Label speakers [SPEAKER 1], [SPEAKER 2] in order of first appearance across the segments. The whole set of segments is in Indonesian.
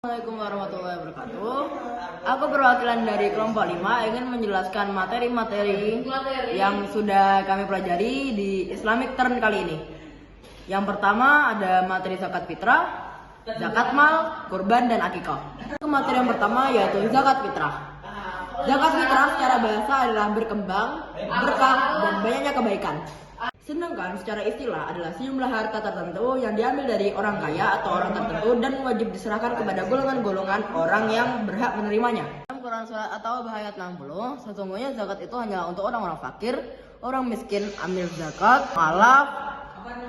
[SPEAKER 1] Assalamualaikum warahmatullahi wabarakatuh. Aku perwakilan dari kelompok 5 ingin menjelaskan materi-materi yang sudah kami pelajari di Islamic Turn kali ini. Yang pertama ada materi zakat fitrah, zakat mal, kurban, dan akikah. Materi yang pertama yaitu zakat fitrah. Zakat fitrah secara bahasa adalah berkembang, berkah, dan banyaknya kebaikan. Sedangkan secara istilah adalah sejumlah harta tertentu yang diambil dari orang kaya atau orang tertentu dan wajib diserahkan kepada golongan-golongan orang yang berhak menerimanya. Dalam Quran Surat At-Taubah ayat 60, sesungguhnya zakat itu hanya untuk orang-orang fakir, orang miskin, amil zakat, malaf,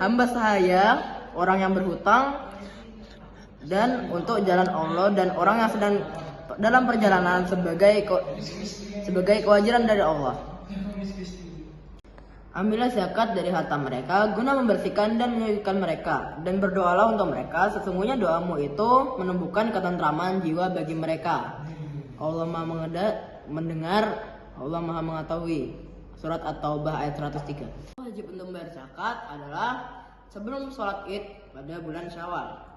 [SPEAKER 1] hamba sahaya, orang yang berhutang, dan untuk jalan Allah dan orang yang sedang dalam perjalanan sebagai kewajiban dari Allah. Ambillah zakat dari harta mereka guna membersihkan dan menyucikan mereka, dan berdoalah untuk mereka, sesungguhnya doamu itu menumbuhkan ketentraman jiwa bagi mereka. Allah Maha mendengar, Allah Maha mengetahui. Surat At-Taubah ayat 103. Wajib untuk membayar zakat adalah sebelum sholat Id pada bulan Syawal.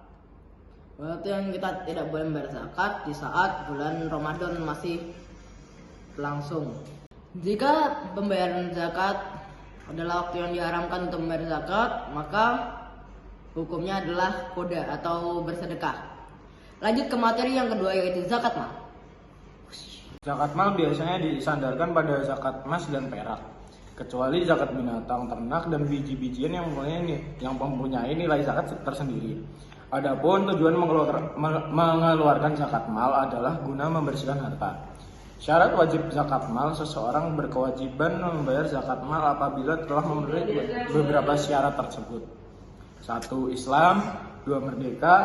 [SPEAKER 1] Waktu yang kita tidak boleh membayar zakat di saat bulan Ramadan masih berlangsung. Jika pembayaran zakat adalah waktu yang diharamkan untuk membayar zakat, maka hukumnya adalah qada atau bersedekah. Lanjut ke materi yang kedua yaitu zakat mal.
[SPEAKER 2] Zakat mal biasanya disandarkan pada zakat emas dan perak, kecuali zakat binatang ternak dan biji-bijian yang mempunyai nilai zakat tersendiri. Adapun tujuan mengeluarkan zakat mal adalah guna membersihkan harta. Syarat wajib zakat mal, seseorang berkewajiban membayar zakat mal apabila telah memenuhi beberapa syarat tersebut. 1. Islam, 2. Merdeka,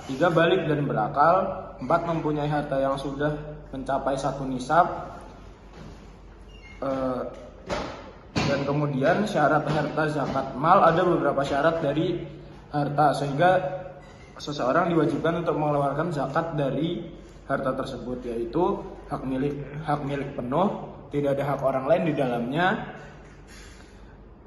[SPEAKER 2] 3. Balik dan berakal, 4. Mempunyai harta yang sudah mencapai 1 nisab, dan kemudian syarat harta zakat mal ada beberapa syarat dari harta sehingga seseorang diwajibkan untuk mengeluarkan zakat dari harta tersebut, yaitu hak milik penuh, tidak ada hak orang lain di dalamnya.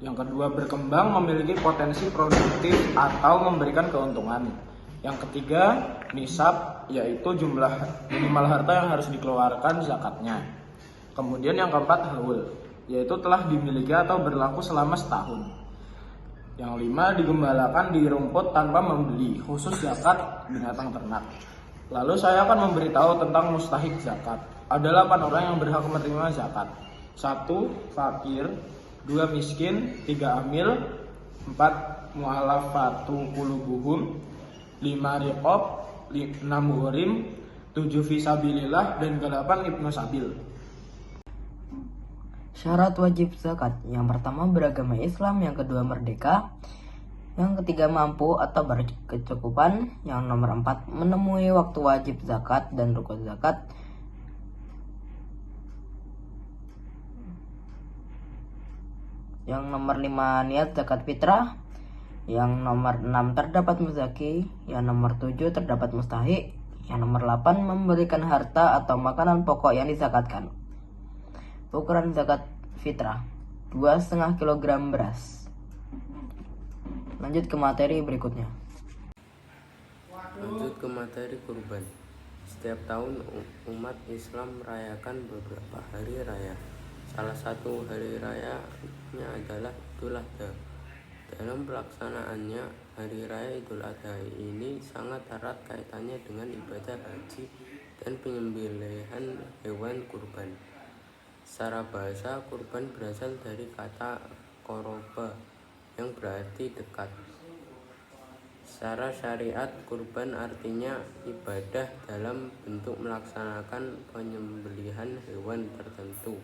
[SPEAKER 2] Yang kedua, berkembang, memiliki potensi produktif atau memberikan keuntungan. Yang ketiga, nisab, yaitu jumlah minimal harta yang harus dikeluarkan zakatnya. Kemudian yang keempat, haul, yaitu telah dimiliki atau berlaku selama setahun. Yang lima, digembalakan di rumput tanpa membeli, khusus zakat binatang ternak. Lalu saya akan memberitahu tentang mustahik zakat. Ada 8 orang yang berhak menerima zakat. 1. Fakir, 2. Miskin, 3. Amil, 4. Mu'alafatu qulubuhum, 5. Riqab, 6. Muhrim, 7. Fisabilillah, dan 8. Ibnu Sabil.
[SPEAKER 1] Syarat wajib zakat. Yang pertama beragama Islam, yang kedua merdeka, yang ketiga mampu atau berkecukupan, yang nomor 4 menemui waktu wajib zakat dan rukun zakat, yang nomor 5 niat zakat fitrah, yang nomor 6 terdapat muzaki, yang nomor 7 terdapat mustahik, yang nomor 8 memberikan harta atau makanan pokok yang dizakatkan. Ukuran zakat fitrah 2,5 kg beras. Lanjut ke materi berikutnya.
[SPEAKER 3] Lanjut ke materi kurban. Setiap tahun umat Islam merayakan beberapa hari raya. Salah satu hari rayanya adalah Idul Adha. Dalam pelaksanaannya, hari raya Idul Adha ini sangat erat kaitannya dengan ibadah haji dan penyembelihan hewan kurban. Secara bahasa, kurban berasal dari kata qoroba yang berarti dekat. Secara syariat, kurban artinya ibadah dalam bentuk melaksanakan penyembelihan hewan tertentu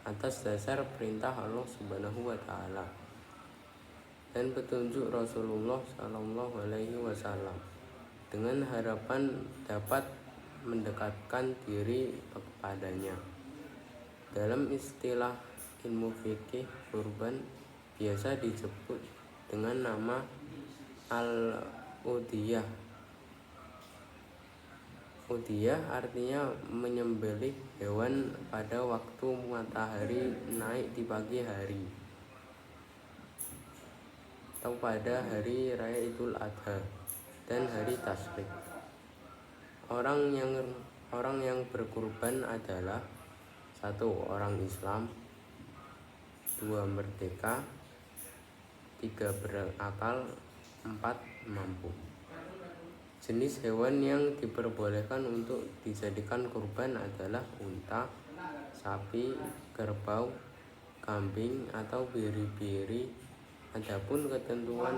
[SPEAKER 3] atas dasar perintah Allah Subhanahu wa taala dan petunjuk Rasulullah Shallallahu alaihi wasallam dengan harapan dapat mendekatkan diri kepadanya. Dalam istilah ilmu fikih, kurban biasa disebut dengan nama al-udhiyah. Udhiyah artinya menyembelih hewan pada waktu matahari naik di pagi hari atau pada hari raya Idul Adha dan hari Tasyrik. Orang yang berkurban adalah 1. Orang Islam, 2. Merdeka, 3. Berakal, 4. Mampu. Jenis hewan yang diperbolehkan untuk dijadikan kurban adalah unta, sapi, kerbau, kambing, atau biri-biri. Adapun ketentuan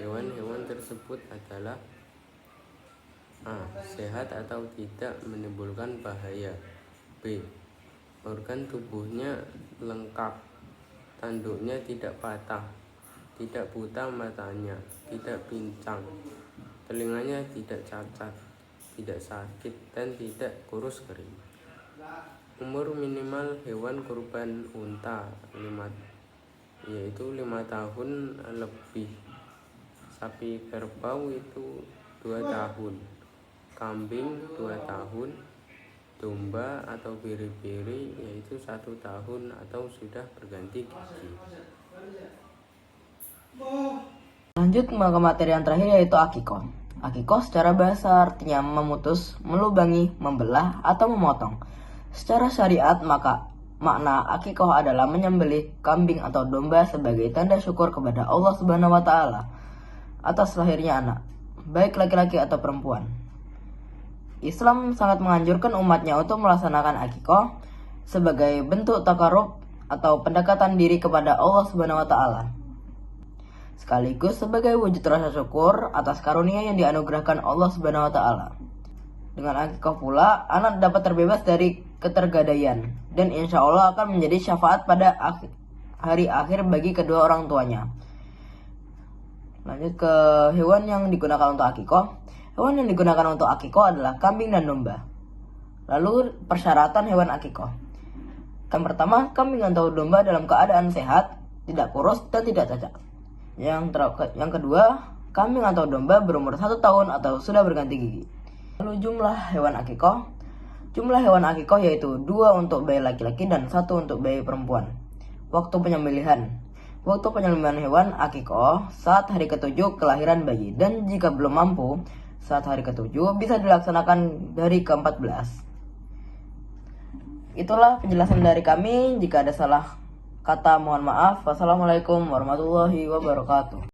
[SPEAKER 3] hewan-hewan tersebut adalah A. Sehat atau tidak menimbulkan bahaya. B. Organ tubuhnya lengkap, tanduknya tidak patah, tidak buta matanya, tidak pincang, telinganya tidak cacat, tidak sakit, dan tidak kurus kering. Umur minimal hewan kurban unta yaitu 5 tahun lebih. Sapi kerbau itu 2 tahun, kambing 2 tahun, domba atau biri-biri yaitu 1 tahun atau sudah berganti gigi.
[SPEAKER 1] Lanjut ke materi yang terakhir yaitu akikoh. Akikoh secara bahasa artinya memutus, melubangi, membelah, atau memotong. Secara syariat makna akikoh adalah menyembelih kambing atau domba sebagai tanda syukur kepada Allah Subhanahu wa taala atas lahirnya anak, baik laki-laki atau perempuan. Islam sangat menganjurkan umatnya untuk melaksanakan akikoh sebagai bentuk takarub atau pendekatan diri kepada Allah Subhanahu wa taala, sekaligus sebagai wujud rasa syukur atas karunia yang dianugerahkan Allah Subhanahu wa taala. Dengan akikoh pula, anak dapat terbebas dari ketergadaian dan insya Allah akan menjadi syafaat pada hari akhir bagi kedua orang tuanya. Lanjut ke hewan yang digunakan untuk akikoh. Hewan yang digunakan untuk akikoh adalah kambing dan domba. Lalu persyaratan hewan akikoh. Yang pertama, kambing atau domba dalam keadaan sehat, tidak kurus dan tidak cacat. Yang kedua, kambing atau domba berumur 1 tahun atau sudah berganti gigi. Lalu jumlah hewan akikoh. Jumlah hewan akikoh yaitu 2 untuk bayi laki-laki dan 1 untuk bayi perempuan. Waktu penyembelihan. Waktu penyembelihan hewan akikoh saat hari ke-7 kelahiran bayi, dan jika belum mampu saat hari ke-7 bisa dilaksanakan dari ke-14. Itulah penjelasan dari kami. Jika ada salah kata mohon maaf. Wassalamualaikum warahmatullahi wabarakatuh.